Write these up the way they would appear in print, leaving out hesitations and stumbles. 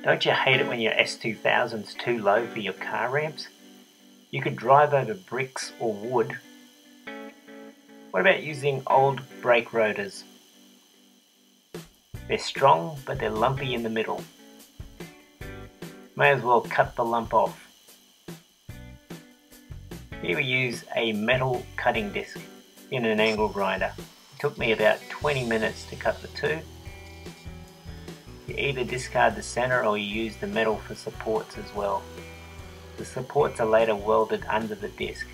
Don't you hate it when your S2000's too low for your car ramps? You could drive over bricks or wood. What about using old brake rotors? They're strong, but they're lumpy in the middle. May as well cut the lump off. Here we use a metal cutting disc in an angle grinder. It took me about 20 minutes to cut the two. You either discard the center or you use the metal for supports as well. The supports are later welded under the disc.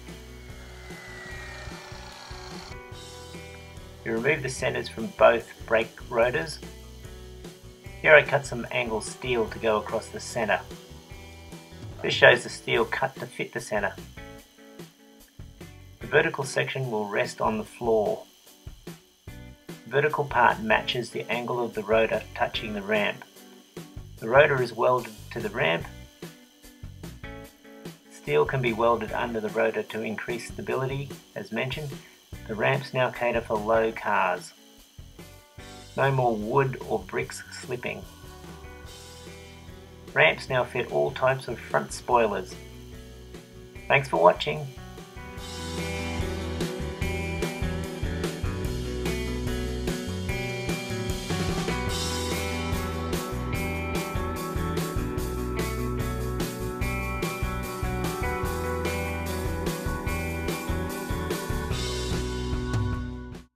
You remove the centers from both brake rotors. Here I cut some angled steel to go across the center. This shows the steel cut to fit the center. The vertical section will rest on the floor. The vertical part matches the angle of the rotor touching the ramp. The rotor is welded to the ramp. Steel can be welded under the rotor to increase stability, as mentioned. The ramps now cater for low cars. No more wood or bricks slipping. Ramps now fit all types of front spoilers. Thanks for watching.